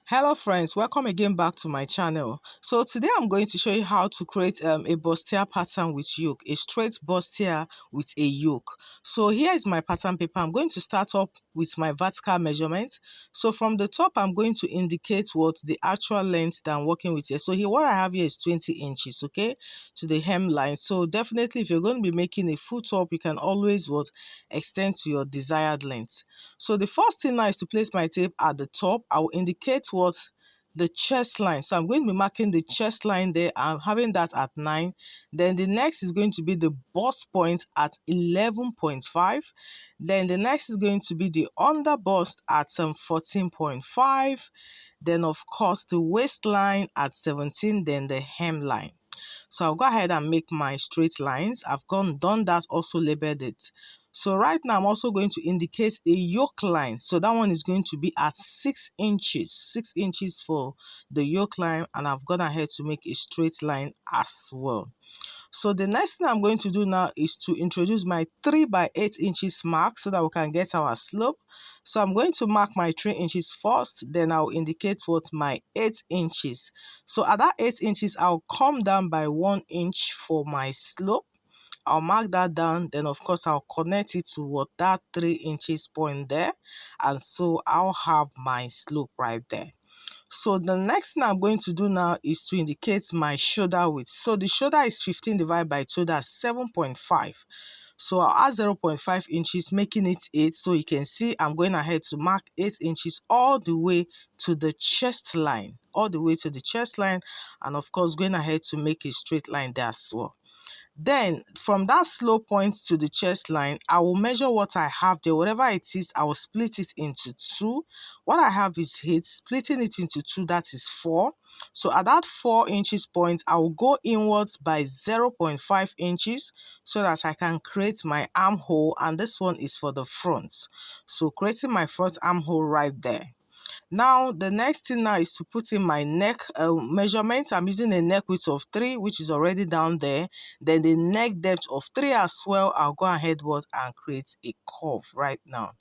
Hello friends, welcome again back to my channel. So today I'm going to show you how to create a bustier pattern with yoke, a straight bustier with a yoke. So here is my pattern paper. I'm going to start up with my vertical measurement. So from the top, I'm going to indicate what the actual length that I'm working with here. So here, what I have here is 20 inches, okay, to the hemline. So definitely, if you're going to be making a full top, you can always extend to your desired length. So the first thing now is to place my tape at the top. I will indicate what the chest line. So I'm going to be marking the chest line there. I'm having that at 9. Then the next is going to be the bust point at 11.5. Then the next is going to be the under bust at 14.5. Then of course the waistline at 17. Then the hemline. So I'll go ahead and make my straight lines. I've done that, also labeled it. So right now I'm also going to indicate a yoke line. So that one is going to be at 6 inches. 6 inches for the yoke line, and I've gone ahead to make a straight line as well. So the next thing I'm going to do now is to introduce my 3 by 8 inches mark so that we can get our slope. So I'm going to mark my 3 inches first, then I'll indicate what my 8 inches. So at that 8 inches, I'll come down by 1 inch for my slope. I'll mark that down, then of course I'll connect it to what that 3 inches point there, and so I'll have my slope right there. So the next thing I'm going to do now is to indicate my shoulder width. So the shoulder is 15 divided by 2, that's 7.5. So I'll add 0.5 inches, making it 8. So you can see I'm going ahead to mark 8 inches all the way to the chest line. All the way to the chest line, and of course going ahead to make a straight line there as well. Then from that slope point to the chest line, I will measure what I have there. Whatever it is, I will split it into 2. What I have is 8, splitting it into 2, that is 4. So at that 4 inches point, I will go inwards by 0.5 inches so that I can create my armhole, and this one is for the front. So creating my front armhole right there. Now, the next thing now is to put in my neck measurement. I'm using a neck width of 3, which is already down there. Then the neck depth of 3 as well. I'll go ahead and create a curve right now.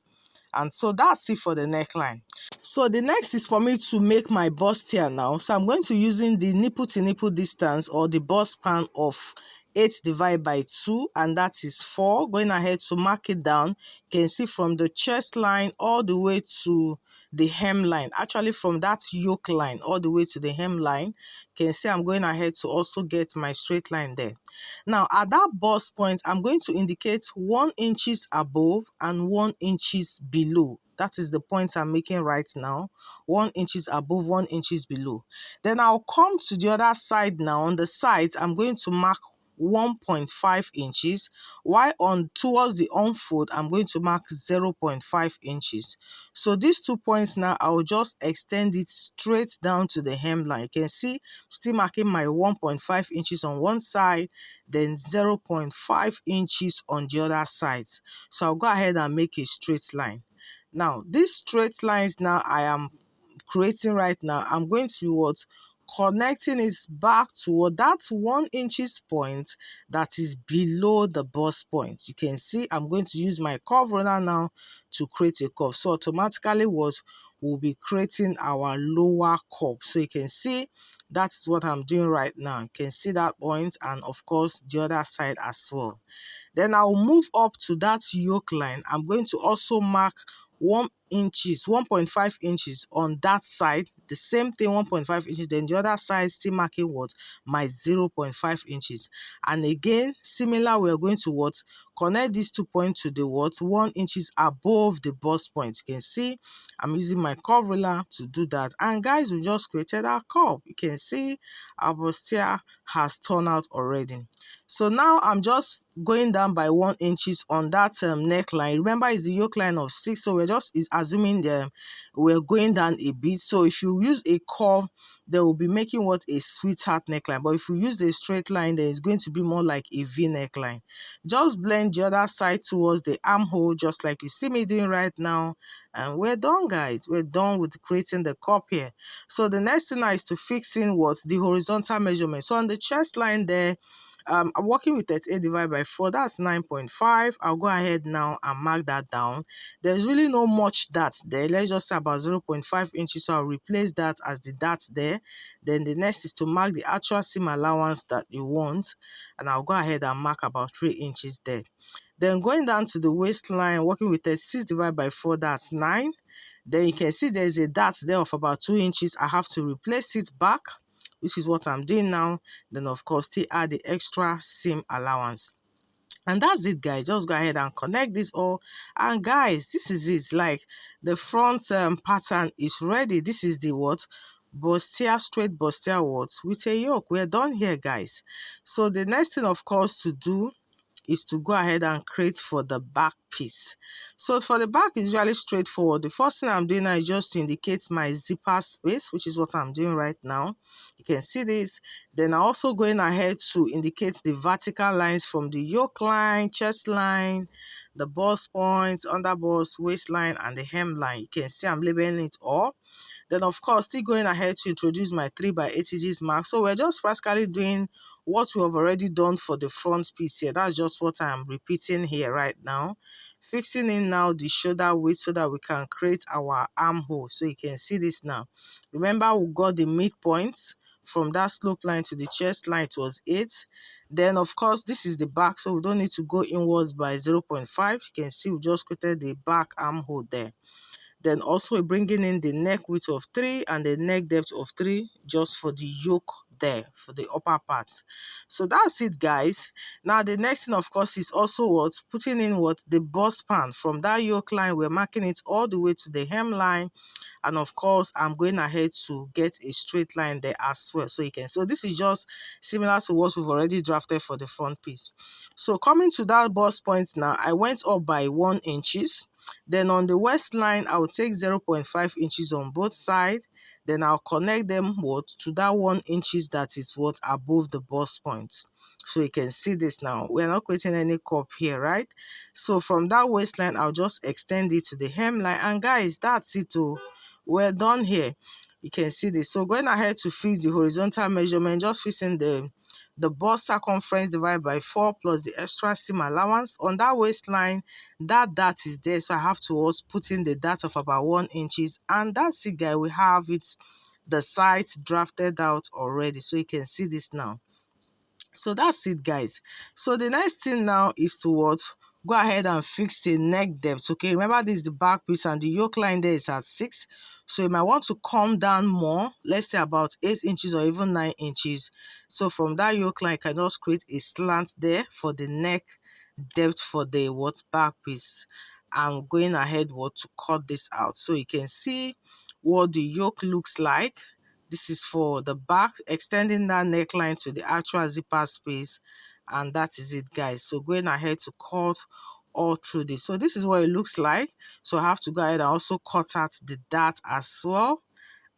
And so that's it for the neckline. So the next is for me to make my bustier now. So I'm going to using the nipple to nipple distance, or the bust span of 8 divided by 2, and that is 4. Going ahead to mark it down. You can see from the chest line all the way to the hemline. Actually from that yoke line all the way to the hemline. You can see I'm going ahead to also get my straight line there. Now at that bust point, I'm going to indicate 1 inches above and 1 inches below. That is the point I'm making right now. 1 inches above, 1 inches below. Then I'll come to the other side now. On the sides, I'm going to mark 1.5 inches, while on towards the unfold, I'm going to mark 0.5 inches. So these 2 points now, I'll just extend it straight down to the hemline. You can see, still marking my 1.5 inches on one side, then 0.5 inches on the other side. So I'll go ahead and make a straight line. Now, these straight lines now I am creating right now, I'm going to be connecting it back to that 1 inches point that is below the bust point. You can see I'm going to use my curve runner now to create a curve. So automatically we'll be creating our lower curve. So you can see that's what I'm doing right now. You can see that point, and of course the other side as well. Then I'll move up to that yoke line. I'm going to also mark 1.5 inches on that side. The same thing, 1.5 inches. Then the other side, still marking my 0.5 inches. And again, similar, we're going to connect these 2 points to the 1 inches above the bust point. You can see I'm using my curve ruler to do that. And guys, we just created our curve. You can see our bustier has turned out already. So now I'm just going down by 1 inches on that neckline. Remember, it's the yoke line of 6, so we're just assuming we're going down a bit. So if you use a curve, they will be making a sweetheart neckline. But if you use the straight line, then it's going to be more like a V neckline. Just blend the other side towards the armhole, just like you see me doing right now. And we're done, guys. We're done with creating the curve here. So the next thing now is to fix in the horizontal measurement. So on the chest line there, I'm working with 38 divided by 4, that's 9.5. I'll go ahead now and mark that down. There's really no much that there. Let's just say about 0.5 inches, so I'll replace that as the dart there. Then the next is to mark the actual seam allowance that you want, and I'll go ahead and mark about 3 inches there. Then going down to the waistline, working with 36 divided by 4, that's 9. Then you can see there's a dart there of about 2 inches. I have to replace it back, which is what I'm doing now. Then of course still add the extra seam allowance. And that's it, guys. Just go ahead and connect this all. And guys, this is it. Like, the front pattern is ready. This is the what? Bustier, straight bustier what? With a yoke. We're done here, guys. So the next thing, of course, to do is to go ahead and create for the back piece. So for the back is really straightforward. The first thing I'm doing now is just to indicate my zipper space, which is what I'm doing right now. You can see this. Then I'm also going ahead to indicate the vertical lines from the yoke line, chest line, the bust point, under bust, waistline, and the hemline. You can see I'm labeling it all. Then of course, still going ahead to introduce my 3x8 inches mark. So we're just practically doing what we have already done for the front piece here. That's just what I'm repeating here right now. Fixing in now the shoulder width so that we can create our armhole. So you can see this now. Remember, we got the midpoint from that slope line to the chest line. It was 8. Then of course, this is the back, so we don't need to go inwards by 0.5. You can see we just created the back armhole there. Then also bringing in the neck width of 3 and the neck depth of 3 just for the yoke there, for the upper parts. So that's it, guys. Now the next thing, of course, is also what? Putting in what? The bust span. From that yoke line, we're marking it all the way to the hemline. And of course, I'm going ahead to get a straight line there as well. So you can, so this is just similar to what we've already drafted for the front piece. So coming to that bust point now, I went up by 1 inches. Then on the waistline, I'll take 0.5 inches on both sides. Then I'll connect them what to that 1 inches that is what above the bust point. So you can see this now. We're not creating any cup here, right? So from that waistline, I'll just extend it to the hemline. And guys, that's it. Oh, we're done here. You can see this. So going ahead to fix the horizontal measurement, just fixing the bust circumference divided by 4 plus the extra seam allowance. On that waistline, that dart is there, so I have to also put in the dart of about 1 inches. And that's it, guys. We have it, the sides drafted out already. So you can see this now. So that's it, guys. So the next thing now is to what? Go ahead and fix the neck depth. Okay, remember this is the back piece and the yoke line there is at 6. So you might want to come down more, let's say about 8 inches or even 9 inches. So from that yoke line, you can just create a slant there for the neck depth for the what back piece. I'm going ahead what to cut this out. So you can see what the yoke looks like. This is for the back, extending that neckline to the actual zipper space. And that is it, guys. So going ahead to cut all through this. So this is what it looks like. So I have to go ahead and also cut out the dart as well.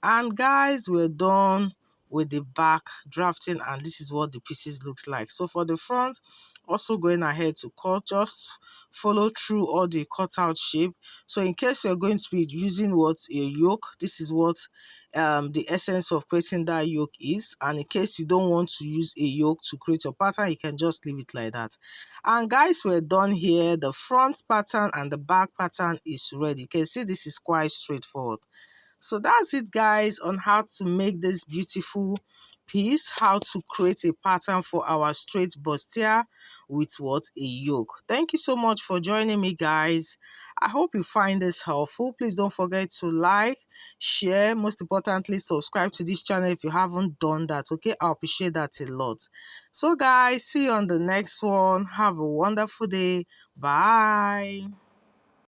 And guys, we're done with the back drafting, and this is what the pieces looks like. So for the front, also going ahead to cut, just follow through all the cutout shape. So in case you're going to be using what a yoke, this is what the essence of creating that yoke is. And in case you don't want to use a yoke to create your pattern, you can just leave it like that. And guys, we're done here. The front pattern and the back pattern is ready. You can see this is quite straightforward. So that's it, guys, on how to make this beautiful piece, how to create a pattern for our straight bustier with what? A yoke. Thank you so much for joining me, guys. I hope you find this helpful. Please don't forget to like, share, most importantly, subscribe to this channel if you haven't done that. Okay, I appreciate that a lot. So guys, see you on the next one. Have a wonderful day. Bye.